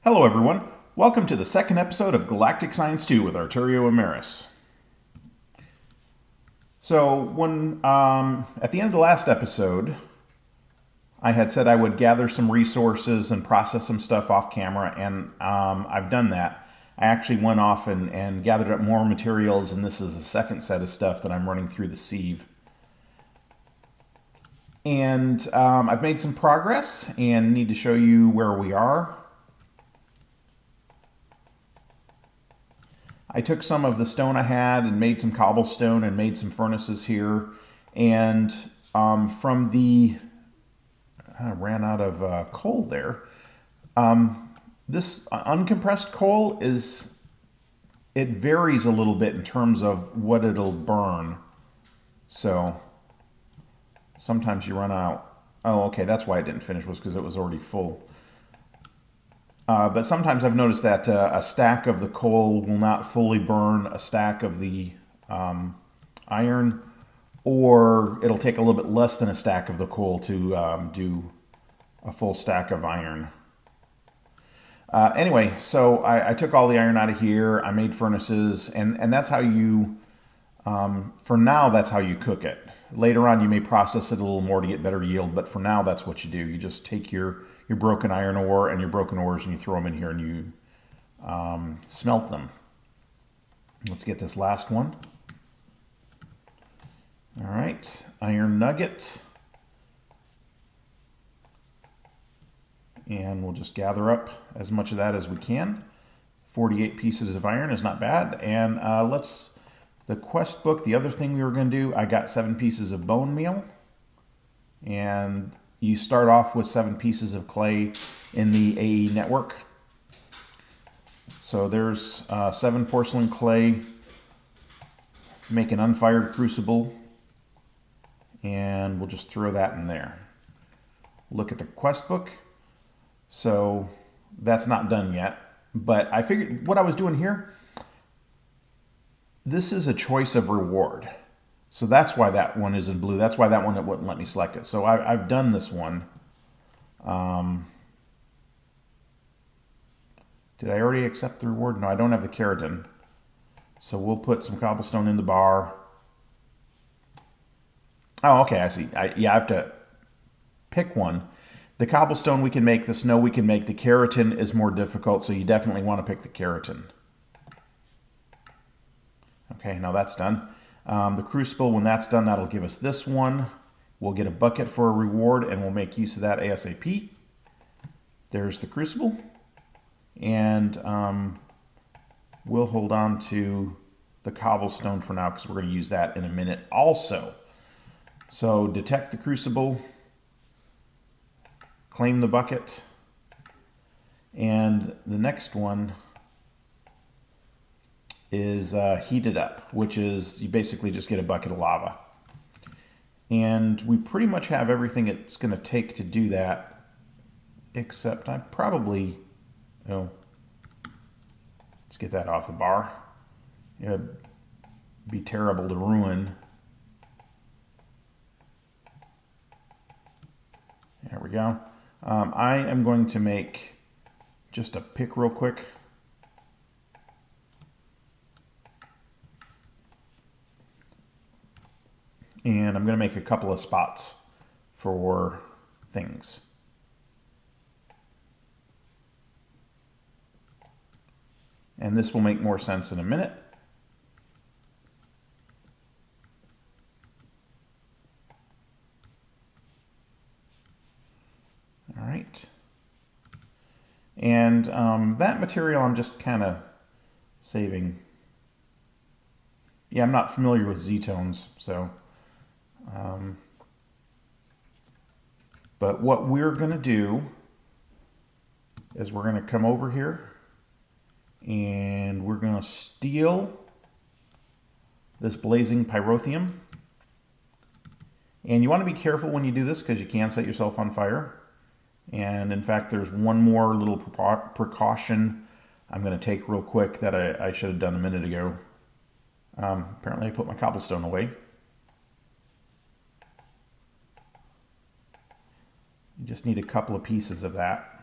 Hello everyone, welcome to the second episode of Galactic Science 2 with Arturio and Emerys. So at the end of the last episode, I had said I would gather some resources and process some stuff off camera, and I've done that. I actually went off and gathered up more materials, and this is the second set of stuff that I'm running through the sieve. And I've made some progress and need to show you where we are. I took some of the stone I had and made some cobblestone and made some furnaces here. And from the, I ran out of coal there. This uncompressed coal it varies a little bit in terms of what it'll burn. So sometimes you run out. Oh, okay, that's why it didn't finish, was because it was already full. But sometimes I've noticed that a stack of the coal will not fully burn a stack of the iron, or it'll take a little bit less than a stack of the coal to do a full stack of iron. Anyway, so I took all the iron out of here, I made furnaces, and that's how you, for now, that's how you cook it. Later on, you may process it a little more to get better yield, but for now, that's what you do. You just take your broken iron ore and your broken ores and you throw them in here and you smelt them. Let's get this last one. All right, iron nugget. And we'll just gather up as much of that as we can. 48 pieces of iron is not bad. And the quest book, the other thing we were going to do, I got 7 pieces of bone meal. And you start off with 7 pieces of clay in the AE network. So there's 7 porcelain clay. Make an unfired crucible. And we'll just throw that in there. Look at the quest book. So that's not done yet. But I figured what I was doing here, this is a choice of reward. So that's why that one is in blue. That's why that one, it wouldn't let me select it. So I've done this one. Did I already accept the reward? No, I don't have the keratin. So we'll put some cobblestone in the bar. Oh, okay, I see. I have to pick one. The cobblestone we can make, the snow we can make. The keratin is more difficult, so you definitely want to pick the keratin. Okay, now that's done. The crucible, when that's done, that'll give us this one. We'll get a bucket for a reward, and we'll make use of that ASAP. There's the crucible. And we'll hold on to the cobblestone for now, because we're going to use that in a minute also. So detect the crucible. Claim the bucket. And the next one is heated up, which is you basically just get a bucket of lava. And we pretty much have everything it's going to take to do that, except I probably, let's get that off the bar. It'd be terrible to ruin. There we go. I am going to make just a pick real quick. And I'm going to make a couple of spots for things. And this will make more sense in a minute. All right. And that material I'm just kind of saving. Yeah, I'm not familiar with Z-tones, so... but what we're going to do is we're going to come over here and we're going to steal this blazing pyrotheum. And you want to be careful when you do this because you can set yourself on fire. And in fact, there's one more little precaution I'm going to take real quick that I should have done a minute ago. Apparently I put my cobblestone away. You just need a couple of pieces of that.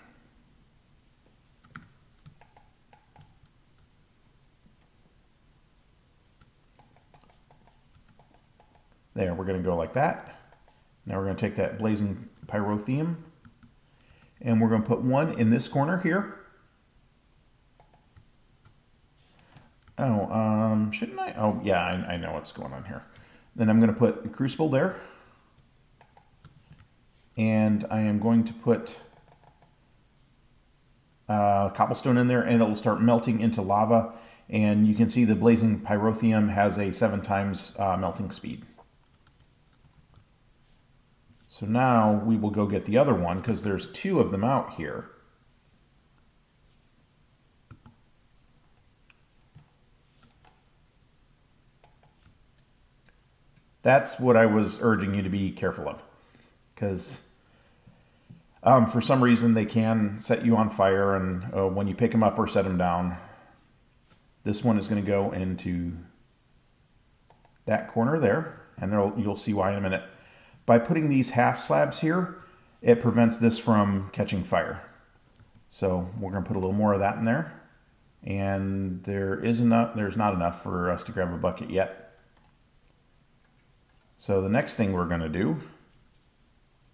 There, we're going to go like that. Now we're going to take that blazing pyrotheum and we're going to put one in this corner here. Oh, shouldn't I? Oh, yeah, I know what's going on here. Then I'm going to put the crucible there. And I am going to put cobblestone in there, and it will start melting into lava. And you can see the blazing pyrotheum has a 7 times melting speed. So now we will go get the other one, because there's 2 of them out here. That's what I was urging you to be careful of, because for some reason they can set you on fire, and when you pick them up or set them down, this one is going to go into that corner there, and you'll see why in a minute. By putting these half slabs here, it prevents this from catching fire. So we're going to put a little more of that in there, and there's not enough for us to grab a bucket yet. So the next thing we're going to do,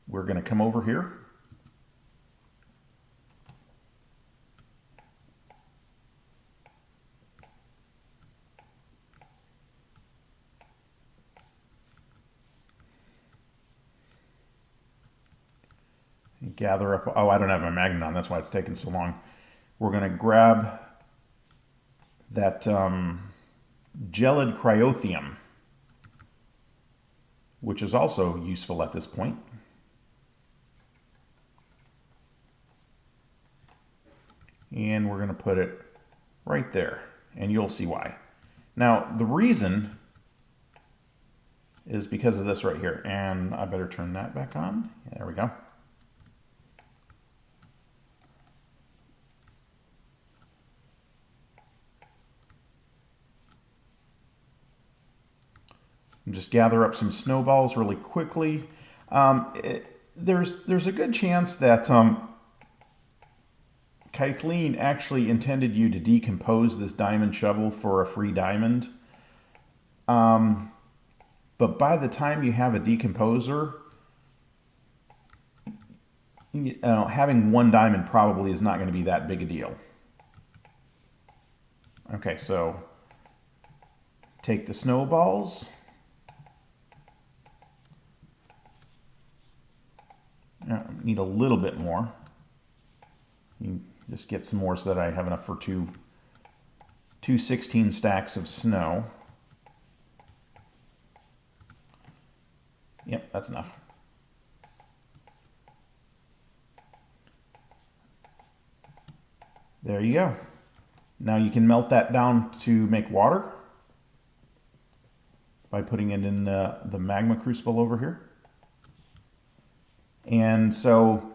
we're going to come over here. And gather up, oh, I don't have my magnet on, that's why it's taking so long. We're going to grab that gelid cryotheum, which is also useful at this point. And we're going to put it right there, and you'll see why. Now, the reason is because of this right here, and I better turn that back on. There we go. Just gather up some snowballs really quickly. There's a good chance that Kathleen actually intended you to decompose this diamond shovel for a free diamond. But by the time you have a decomposer, having 1 diamond probably is not going to be that big a deal. Okay, so take the snowballs. Need a little bit more. You can just get some more so that I have enough for two 16 stacks of snow. Yep, that's enough. There you go. Now you can melt that down to make water by putting it in the magma crucible over here. And so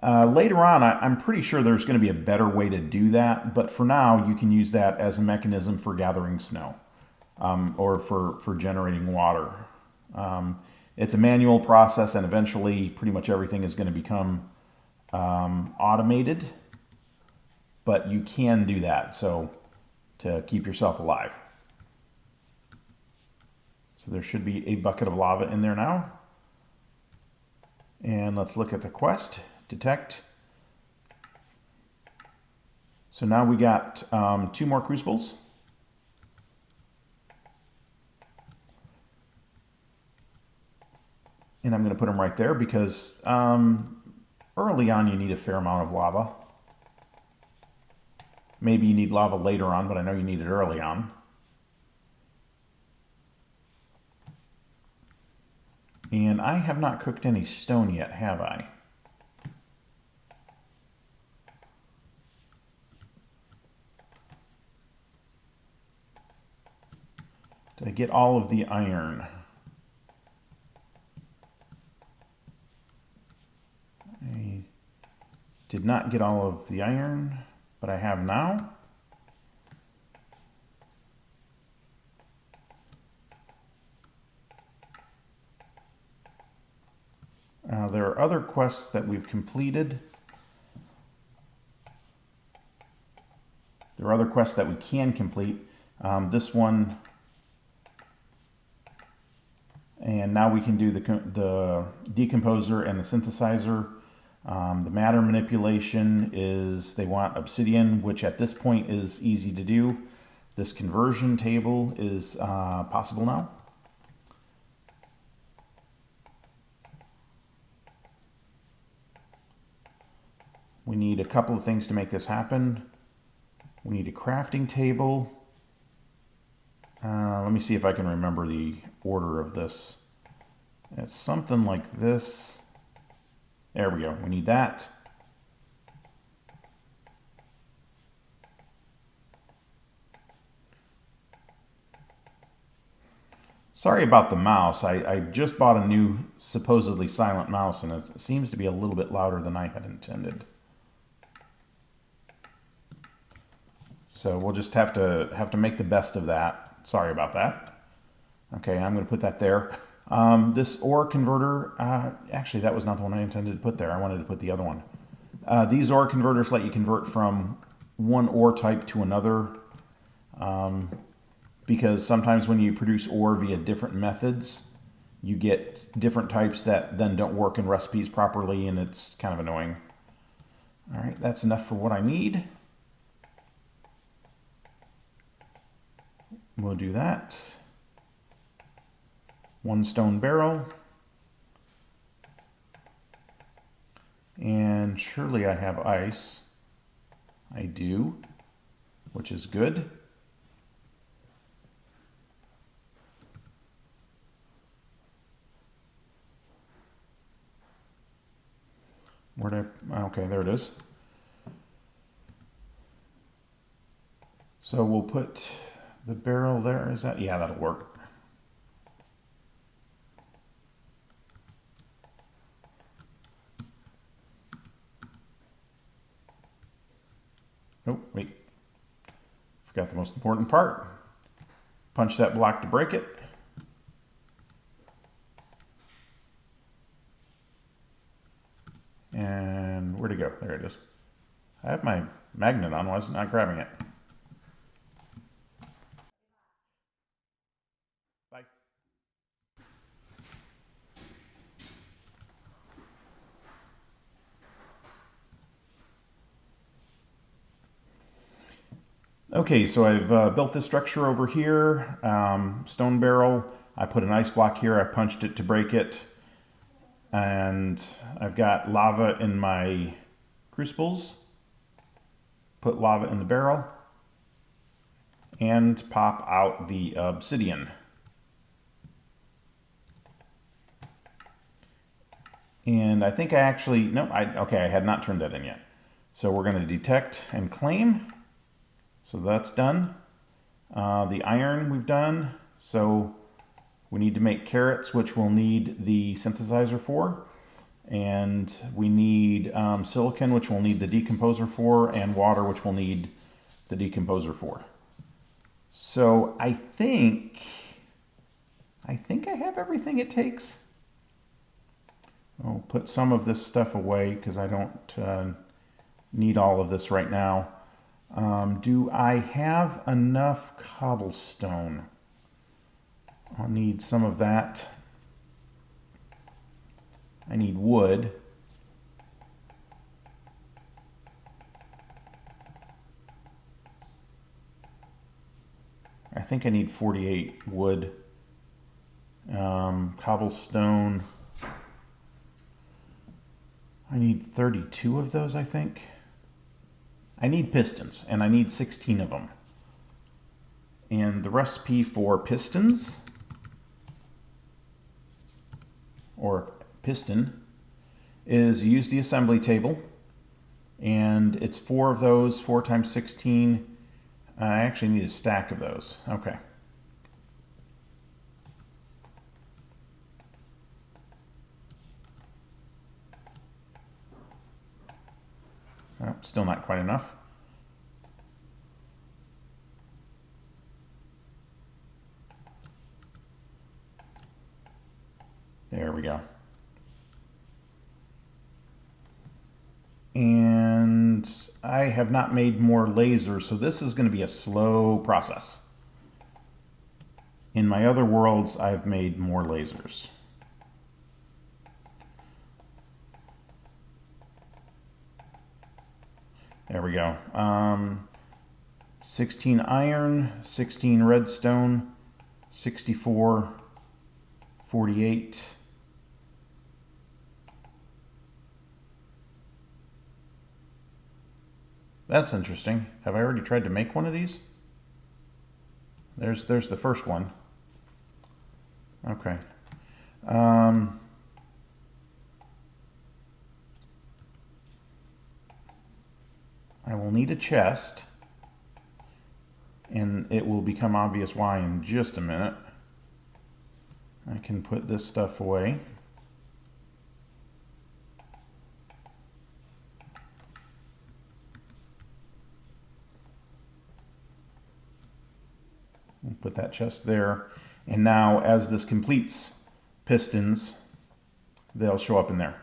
later on, I'm pretty sure there's going to be a better way to do that. But for now, you can use that as a mechanism for gathering snow or for generating water. It's a manual process, and eventually pretty much everything is going to become automated. But you can do that, so to keep yourself alive. So there should be a bucket of lava in there now. And let's look at the quest, detect. So now we got 2 more crucibles. And I'm going to put them right there because early on you need a fair amount of lava. Maybe you need lava later on, but I know you need it early on. And I have not cooked any stone yet, have I? Did I get all of the iron? I did not get all of the iron, but I have now. There are other quests that we've completed. There are other quests that we can complete. This one And now we can do the decomposer and the synthesizer. The matter manipulation is they want obsidian, which at this point is easy to do. This conversion table is possible now. We need a couple of things to make this happen. We need a crafting table. Let me see if I can remember the order of this. It's something like this. There we go. We need that. Sorry about the mouse. I just bought a new supposedly silent mouse, and it seems to be a little bit louder than I had intended. So we'll just have to make the best of that. Sorry about that. Okay, I'm going to put that there. This ore converter, actually that was not the one I intended to put there. I wanted to put the other one. These ore converters let you convert from one ore type to another, because sometimes when you produce ore via different methods, you get different types that then don't work in recipes properly, and it's kind of annoying. All right, that's enough for what I need. We'll do that. One stone barrel. And surely I have ice. I do, which is good. Okay, there it is. So we'll put the barrel there. Is that? Yeah, that'll work. Oh, wait. Forgot the most important part. Punch that block to break it. And where'd it go? There it is. I have my magnet on. Why is it not grabbing it? Bye. Okay, so I've built this structure over here, stone barrel. I put an ice block here. I punched it to break it. And I've got lava in my crucibles. Put lava in the barrel. And pop out the obsidian. And I think I actually, no, okay, I had not turned that in yet. So we're going to detect and claim. So that's done. The iron we've done. So we need to make carrots, which we'll need the synthesizer for. And we need silicon, which we'll need the decomposer for, and water, which we'll need the decomposer for. So I think I have everything it takes. I'll put some of this stuff away because I don't need all of this right now. Do I have enough cobblestone? I'll need some of that. I need wood. I think I need 48 wood. Cobblestone. I need 32 of those, I think. I need pistons, and I need 16 of them. And the recipe for pistons, or piston, is you use the assembly table, and it's 4 of those, 4 times 16. I actually need a stack of those. Okay. Oh, still not quite enough. There we go. And I have not made more lasers, so this is going to be a slow process. In my other worlds, I've made more lasers. There we go. 16 iron, 16 redstone, 64, 48. That's interesting. Have I already tried to make one of these? There's the first one. Okay. I will need a chest, and it will become obvious why in just a minute. I can put this stuff away. We'll put that chest there. And now as this completes pistons, they'll show up in there.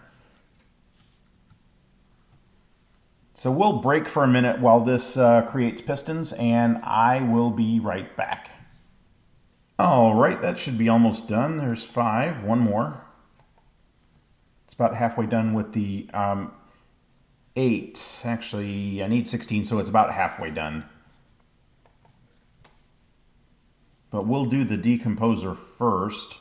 So we'll break for a minute while this creates pistons, and I will be right back. All right, that should be almost done. There's 5, one more. It's about halfway done with the 8. Actually, I need 16, so it's about halfway done. But we'll do the decomposer first.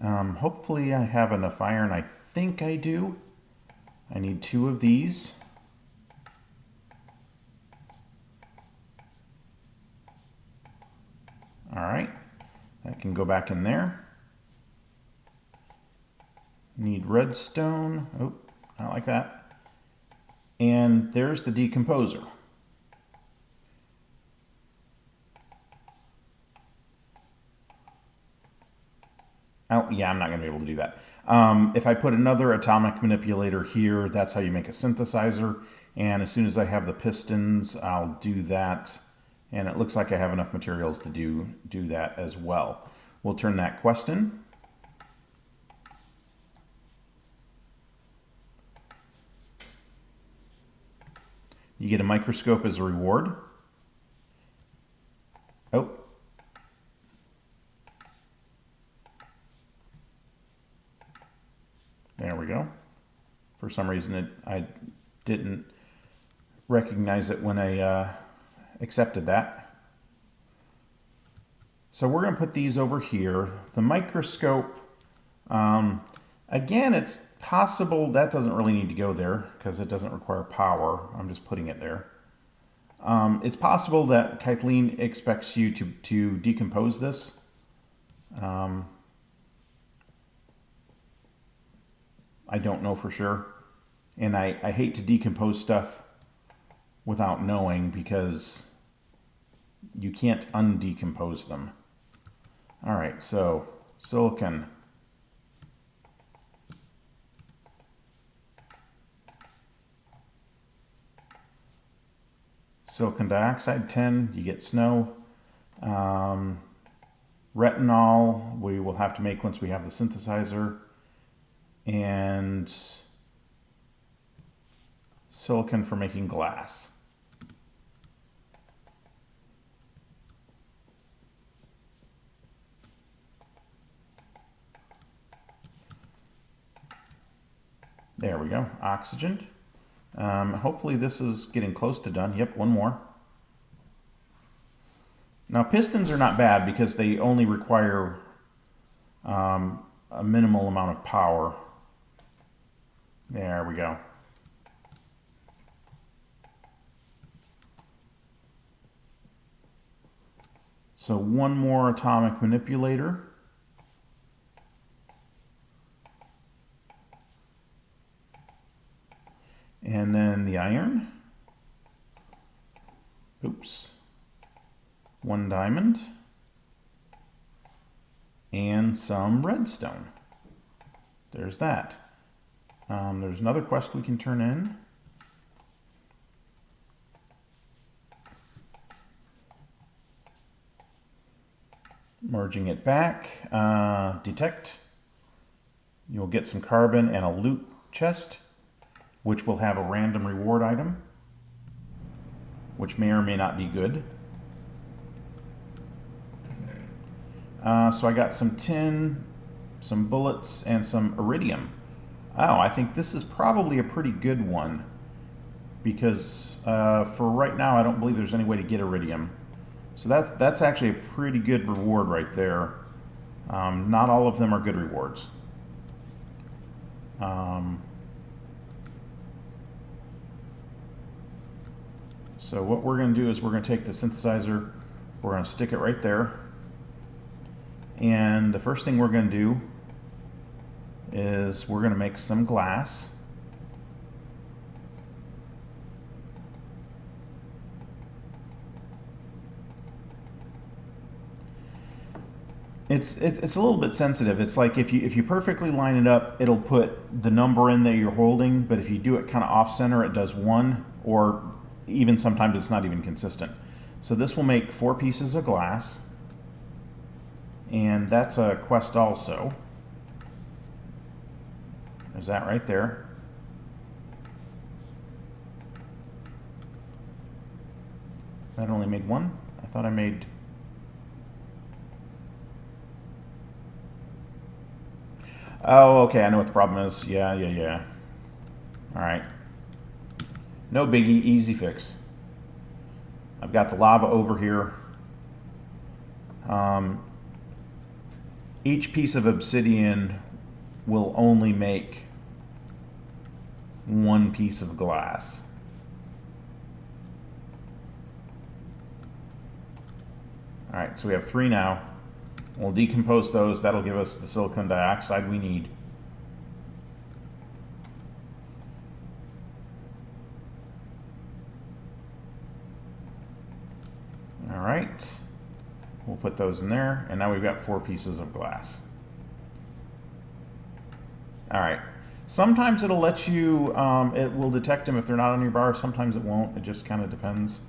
Hopefully I have enough iron. I think I do. I need 2 of these. All right, that can go back in there. Need redstone. Oh, not like that. And there's the decomposer. Oh, yeah, I'm not going to be able to do that. If I put another atomic manipulator here, that's how you make a synthesizer. And as soon as I have the pistons, I'll do that. And it looks like I have enough materials to do that as well. We'll turn that quest in. You get a microscope as a reward. Oh. There we go. For some reason, I didn't recognize it when I accepted that. So we're going to put these over here. The microscope, again, it's possible that doesn't really need to go there because it doesn't require power. I'm just putting it there. It's possible that Kathleen expects you to decompose this. I don't know for sure. And I hate to decompose stuff without knowing because you can't undecompose them. All right, so silicon. Silicon dioxide 10, you get snow. Retinol, we will have to make once we have the synthesizer. And silicon for making glass. There we go, oxygen. Hopefully this is getting close to done. Yep, one more. Now pistons are not bad because they only require a minimal amount of power. There we go. So one more atomic manipulator. And then the iron. Oops. One diamond. And some redstone. There's that. There's another quest we can turn in. Merging it back. Detect. You'll get some carbon and a loot chest, which will have a random reward item. which may or may not be good. So I got some tin, some bullets, and some iridium. Oh, I think this is probably a pretty good one, because for right now I don't believe there's any way to get iridium. So that's actually a pretty good reward right there. Not all of them are good rewards. So what we're going to do is we're going to take the synthesizer, we're going to stick it right there, and the first thing we're going to do is we're going to make some glass. It's a little bit sensitive. It's like if you perfectly line it up, it'll put the number in that you're holding, but if you do it kind of off center, it does 1, or even sometimes it's not even consistent. So this will make 4 pieces of glass, and that's a quest also. There's that right there. That only made 1? I thought I made... Oh, okay, I know what the problem is. Yeah. All right. No biggie, easy fix. I've got the lava over here. Each piece of obsidian will only make 1 piece of glass. All right, so we have 3 now. We'll decompose those. That'll give us the silicon dioxide we need. All right. We'll put those in there, and now we've got 4 pieces of glass. All right. Sometimes it'll let you, it will detect them if they're not on your bar. Sometimes it won't. It just kind of depends.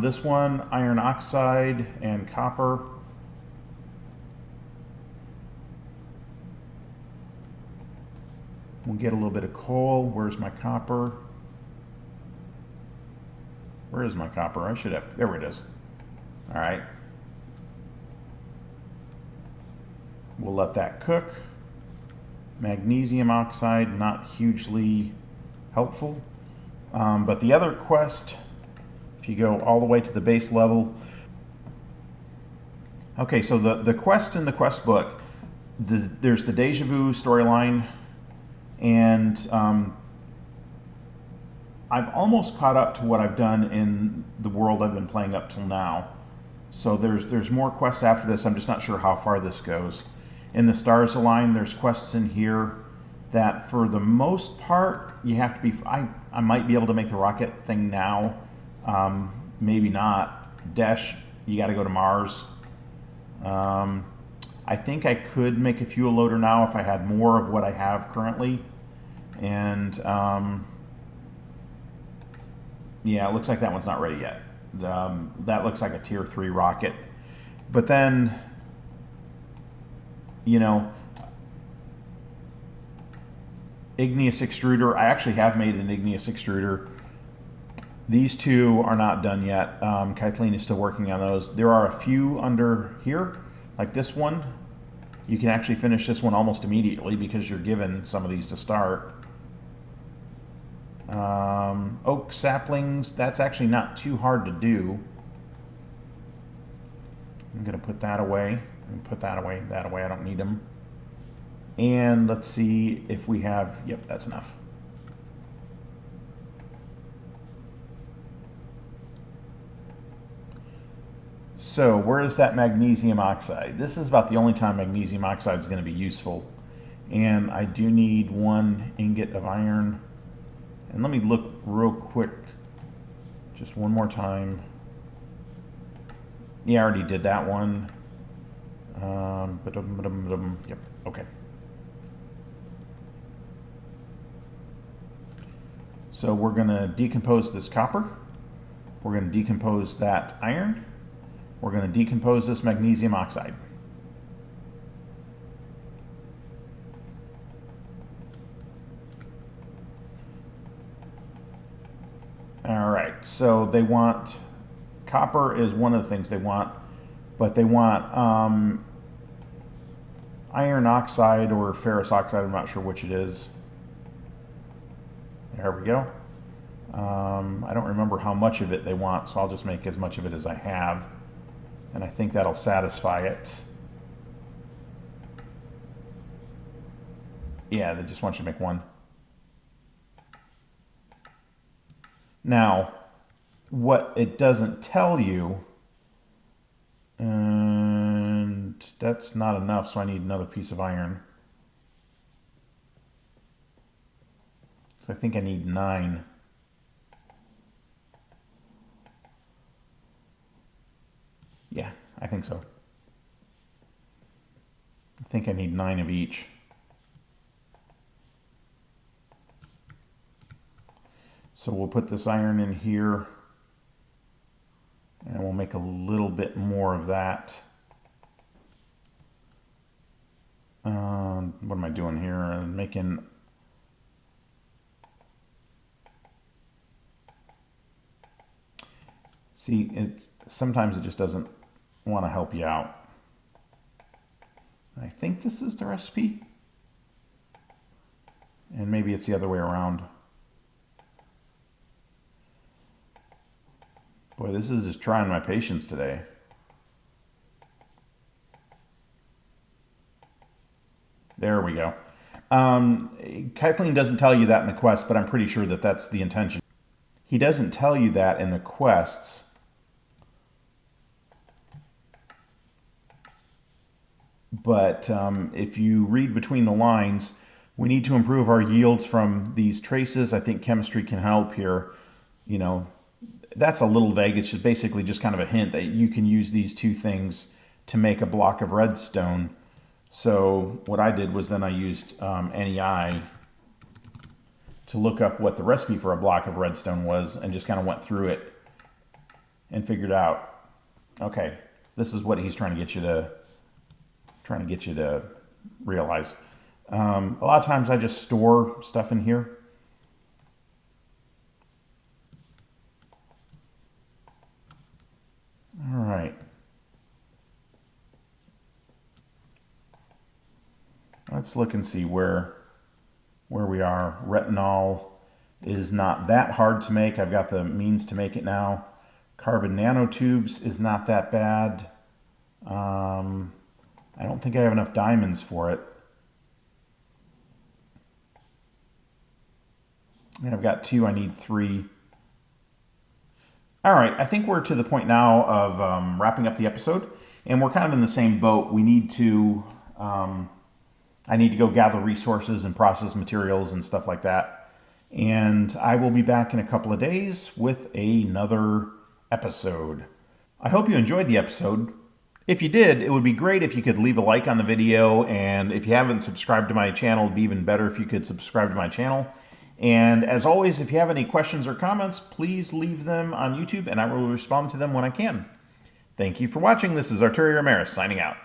This one, iron oxide and copper. We'll get a little bit of coal. Where's my copper? Where is my copper? I should have, there it is. All right. We'll let that cook. Magnesium oxide, not hugely helpful. But the other quest, if you go all the way to the base level. Okay, so the quest in the quest book, there's the Deja Vu storyline, and I've almost caught up to what I've done in the world I've been playing up till now. So there's more quests after this. I'm just not sure how far this goes. In the Stars Align, there's quests in here that for the most part, you have to be, I might be able to make the rocket thing now. Maybe not. Dash, you got to go to Mars. I think I could make a fuel loader now if I had more of what I have currently. And yeah, it looks like that one's not ready yet. That looks like a tier 3 rocket. But then, you know, igneous extruder, I actually have made an igneous extruder. These 2 are not done yet. Kathleen is still working on those. There are a few under here, like this one. You can actually finish this one almost immediately because you're given some of these to start. Oak saplings, that's actually not too hard to do. I'm going to put that away. And put that away, I don't need them. And let's see if we have, yep, that's enough. So where is that magnesium oxide? This is about the only time magnesium oxide is going to be useful. And I do need 1 ingot of iron. And let me look real quick, just one more time. Yeah, I already did that one. Yep, okay. So we're going to decompose this copper. We're going to decompose that iron. We're going to decompose this magnesium oxide. All right. so they want, copper is one of the things they want, but they want iron oxide or ferrous oxide, I'm not sure which it is. There we go. I don't remember how much of it they want, so I'll just make as much of it as I have. And I think that'll satisfy it. Yeah, they just want you to make one. Now, what it doesn't tell you, and that's not enough, so I need another piece of iron. So I think I need 9. Yeah, I think so. I think I need 9 of each. So we'll put this iron in here, and we'll make a little bit more of that. What am I doing here? I'm making... See, sometimes it just doesn't want to help you out. I think this is the recipe. And maybe it's the other way around. Boy, this is just trying my patience today. There we go. Kathleen doesn't tell you that in the quest, but I'm pretty sure that that's the intention. He doesn't tell you that in the quests. But if you read between the lines, we need to improve our yields from these traces. I think chemistry can help here. You know, that's a little vague. It's just basically just kind of a hint that you can use these two things to make a block of redstone. So what I did was then I used NEI to look up what the recipe for a block of redstone was and just kind of went through it and figured out, okay, this is what he's trying to get you to realize. A lot of times I just store stuff in here. All right. Let's look and see where we are. Retinol is not that hard to make. I've got the means to make it now. Carbon nanotubes is not that bad. I don't think I have enough diamonds for it. And I've got 2, I need 3. All right, I think we're to the point now of wrapping up the episode, and we're kind of in the same boat. We need to, I need to go gather resources and process materials and stuff like that. And I will be back in a couple of days with another episode. I hope you enjoyed the episode. If you did, it would be great if you could leave a like on the video, and if you haven't subscribed to my channel, it'd be even better if you could subscribe to my channel. And as always, if you have any questions or comments, please leave them on YouTube, and I will respond to them when I can. Thank you for watching. This is Arturio Emerys signing out.